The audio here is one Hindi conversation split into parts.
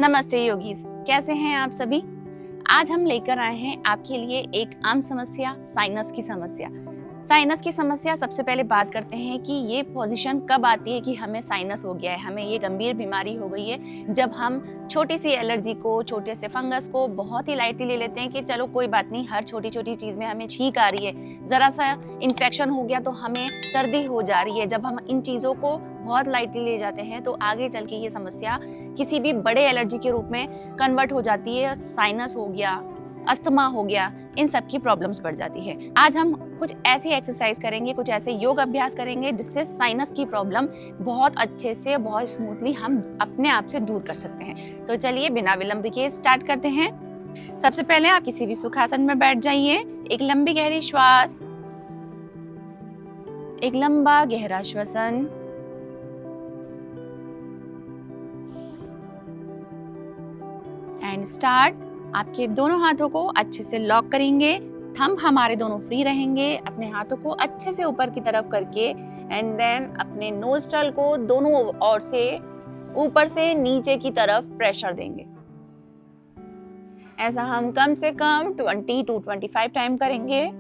नमस्ते योगीज, कैसे हैं आप सभी। आज हम लेकर आए हैं आपके लिए एक आम समस्या, साइनस की समस्या। साइनस की समस्या, सबसे पहले बात करते हैं कि ये पोजीशन कब आती है कि हमें साइनस हो गया है, हमें ये गंभीर बीमारी हो गई है। जब हम छोटी सी एलर्जी को, छोटे से फंगस को बहुत ही लाइटली ले लेते हैं कि चलो कोई बात नहीं, हर छोटी छोटी चीज में हमें छींक आ रही है, जरा सा इन्फेक्शन हो गया तो हमें सर्दी हो जा रही है। जब हम इन चीजों को बहुत लाइटली ले जाते हैं तो आगे चल के ये समस्या किसी भी बड़े एलर्जी के रूप में कन्वर्ट हो जाती है। साइनस हो गया, अस्थमा हो गया, इन सब की प्रॉब्लम्स बढ़ जाती है। आज हम कुछ ऐसी एक्सरसाइज करेंगे, कुछ ऐसे योग अभ्यास करेंगे जिससे साइनस की प्रॉब्लम बहुत अच्छे से, बहुत स्मूथली हम अपने आप से दूर कर सकते हैं। तो चलिए बिना विलंब के स्टार्ट करते हैं। सबसे पहले आप किसी भी सुखासन में बैठ जाइए। एक लंबी गहरी श्वास, एक लंबा गहरा श्वसन, एंड स्टार्ट। आपके दोनों हाथों को अच्छे से लॉक करेंगे, थंब हमारे दोनों फ्री रहेंगे। अपने हाथों को अच्छे से ऊपर की तरफ करके एंड देन अपने नोस्ट्रल को दोनों ओर से ऊपर से नीचे की तरफ प्रेशर देंगे। ऐसा हम कम से कम 20 to 25 टाइम करेंगे।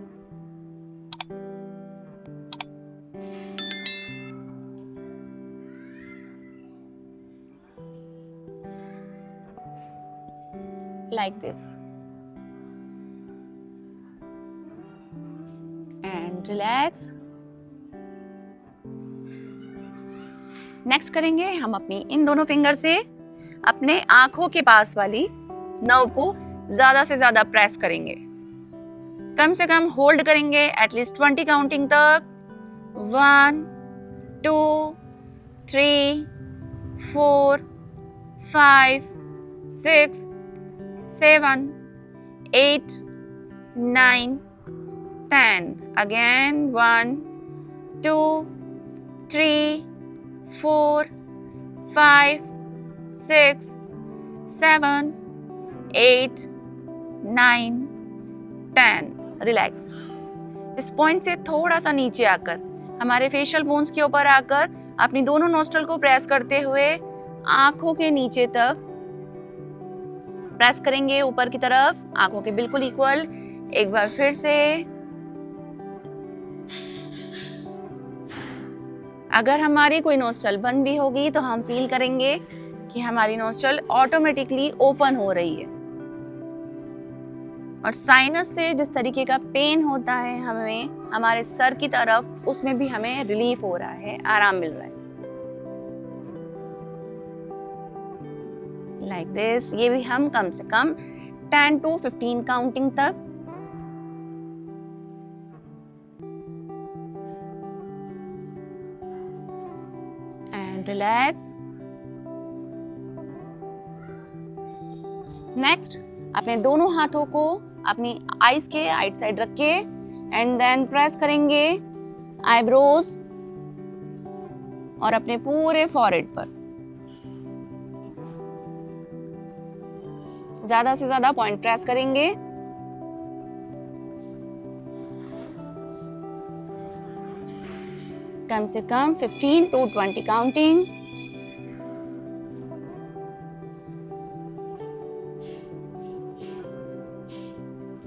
Like this and relax। Next करेंगे हम अपनी इन दोनों फिंगर से अपने आंखों के पास वाली नर्व को ज्यादा से ज्यादा प्रेस करेंगे। कम से कम होल्ड करेंगे एटलीस्ट 20 काउंटिंग तक। 1 2 3 4 5 6 7 8 9 10। Again 1 2 3 4 5 6 7 8 9 10। रिलैक्स। इस पॉइंट से थोड़ा सा नीचे आकर हमारे फेशियल बोन्स के ऊपर आकर अपनी दोनों नोस्ट्रल को प्रेस करते हुए आंखों के नीचे तक प्रेस करेंगे ऊपर की तरफ, आंखों के बिल्कुल इक्वल। एक बार फिर से। अगर हमारी कोई नोस्ट्रल बंद भी होगी तो हम फील करेंगे कि हमारी नोस्ट्रल ऑटोमेटिकली ओपन हो रही है। और साइनस से जिस तरीके का पेन होता है हमें हमारे सर की तरफ, उसमें भी हमें रिलीफ हो रहा है, आराम मिल रहा है। Like this. ये भी हम कम से कम 10 to 15 काउंटिंग तक। And relax. नेक्स्ट, अपने दोनों हाथों को अपनी आईज के आइट साइड रख के एंड देन प्रेस करेंगे आईब्रोज और अपने पूरे फॉरहेड पर। ज्यादा से ज्यादा पॉइंट प्रेस करेंगे। कम से कम 15 to 20 काउंटिंग।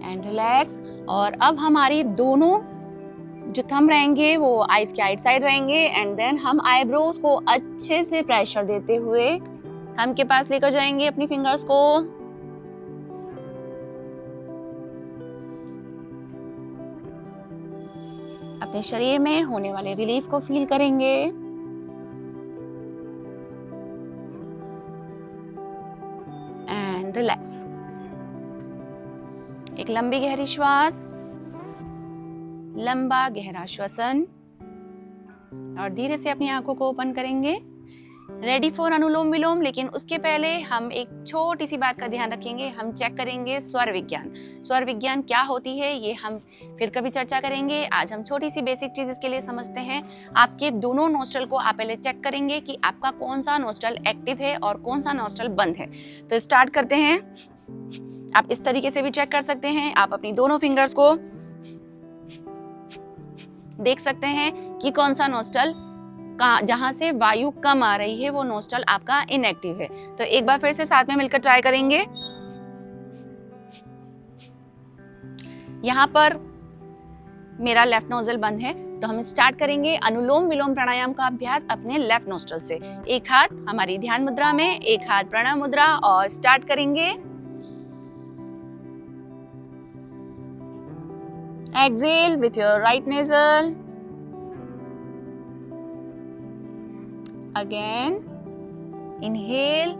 And relax. और अब हमारी दोनों जो थंब रहेंगे वो आईज के आइट साइड रहेंगे एंड देन हम आईब्रोज को अच्छे से प्रेशर देते हुए थंब के पास लेकर जाएंगे अपनी फिंगर्स को। अपने शरीर में होने वाले रिलीफ को फील करेंगे। And relax. एक लंबी गहरी श्वास, लंबा गहरा श्वसन और धीरे से अपनी आंखों को ओपन करेंगे, रेडी फॉर अनुलोम विलोम। लेकिन उसके पहले हम एक छोटी सी बात का ध्यान रखेंगे। हम चेक करेंगे स्वर विज्ञान। स्वर विज्ञान क्या होती है ये हम फिर कभी चर्चा करेंगे। आज हम छोटी सी बेसिक चीज इसके लिए समझते हैं। आपके दोनों नोस्ट्रल को आप पहले चेक करेंगे कि आपका कौन सा नोस्ट्रल एक्टिव है और कौन सा नोस्ट्रल बंद है। तो स्टार्ट करते हैं। आप इस तरीके से भी चेक कर सकते हैं। आप अपनी दोनों फिंगर्स को देख सकते हैं कि कौन सा नोस्ट्रल जहां से वायु कम आ रही है वो नोस्ट्रल आपका इनएक्टिव है। तो एक बार फिर से साथ में मिलकर ट्राई करेंगे। यहाँ पर मेरा लेफ्ट नोजल बंद है, तो हम स्टार्ट करेंगे अनुलोम विलोम प्राणायाम का अभ्यास अपने लेफ्ट नोस्ट्रल से। एक हाथ हमारी ध्यान मुद्रा में, एक हाथ प्रणव मुद्रा, और स्टार्ट करेंगे। Exhale with your right nasal. Again, inhale,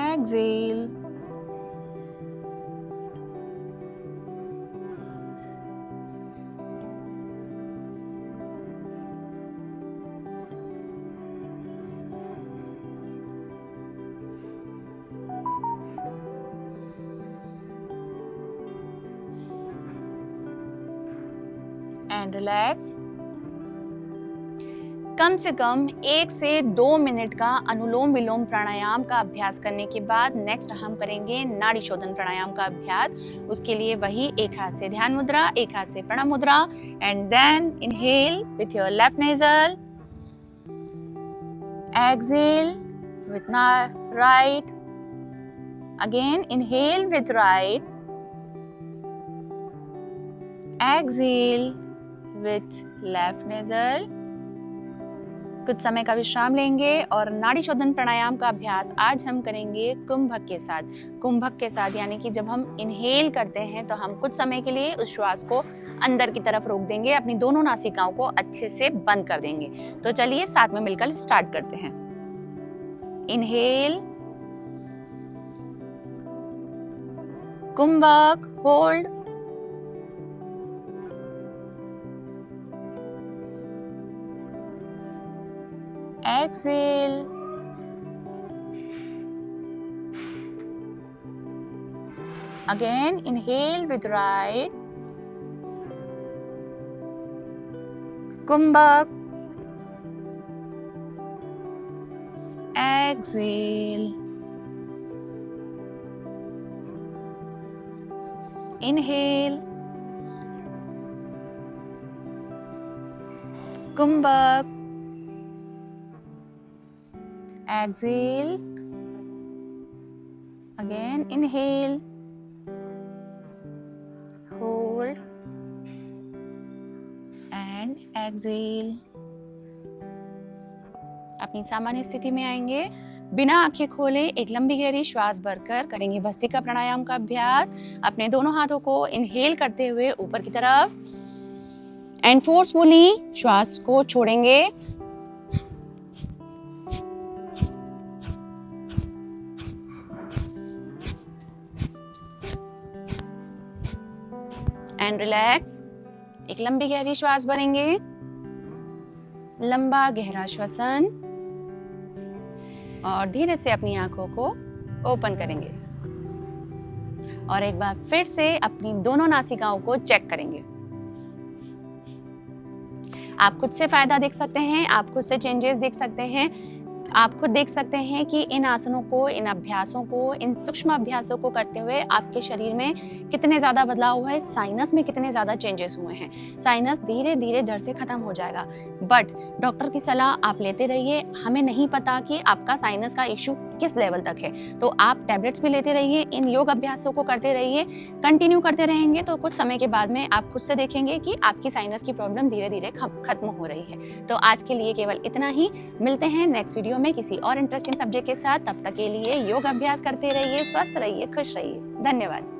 exhale, and relax. कम से कम 1 से 2 मिनट का अनुलोम विलोम प्राणायाम का अभ्यास करने के बाद नेक्स्ट हम करेंगे नाड़ी शोधन प्राणायाम का अभ्यास। उसके लिए वही एक हाथ से ध्यान मुद्रा, एक हाथ से प्रणव मुद्रा, and then inhale with your left nasal, exhale with right, again inhale with right, exhale with left nasal. कुछ समय का विश्राम लेंगे और नाड़ी शोधन प्राणायाम का अभ्यास आज हम करेंगे कुंभक के साथ। कुंभक के साथ यानी कि जब हम इनहेल करते हैं तो हम कुछ समय के लिए उस श्वास को अंदर की तरफ रोक देंगे, अपनी दोनों नासिकाओं को अच्छे से बंद कर देंगे। तो चलिए साथ में मिलकर स्टार्ट करते हैं। इनहेल, कुंभक, hold, exhale, again inhale with right, kumbhak, exhale, inhale, kumbhak, exhale, again inhale, hold and exhale। अपनी सामान्य स्थिति में आएंगे, बिना आंखें खोले एक लंबी गहरी श्वास भरकर करेंगे भस्त्रिका प्राणायाम का अभ्यास। अपने दोनों हाथों को इनहेल करते हुए ऊपर की तरफ एंड फोर्सफुली श्वास को छोड़ेंगे। And relax. एक लंबी गहरी श्वास भरेंगे, लंबा गहरा श्वसन, और धीरे से अपनी आंखों को ओपन करेंगे और एक बार फिर से अपनी दोनों नासिकाओं को चेक करेंगे। आप खुद से फायदा देख सकते हैं, आप खुद से चेंजेस देख सकते हैं। आप खुद देख सकते हैं कि इन आसनों को, इन अभ्यासों को, इन सूक्ष्म अभ्यासों को करते हुए आपके शरीर में कितने ज़्यादा बदलाव हुआ है, साइनस में कितने ज़्यादा चेंजेस हुए हैं। साइनस धीरे धीरे जड़ से खत्म हो जाएगा, बट डॉक्टर की सलाह आप लेते रहिए। हमें नहीं पता कि आपका साइनस का इशू किस लेवल तक है, तो आप टैबलेट्स भी लेते रहिए, इन योग अभ्यासों को करते रहिए। कंटिन्यू करते रहेंगे तो कुछ समय के बाद में आप खुद से देखेंगे कि आपकी साइनस की प्रॉब्लम धीरे धीरे खत्म हो रही है। तो आज के लिए केवल इतना ही। मिलते हैं नेक्स्ट वीडियो में किसी और इंटरेस्टिंग सब्जेक्ट के साथ। तब तक के लिए योग अभ्यास करते रहिए, स्वस्थ रहिए, खुश रहिए। धन्यवाद।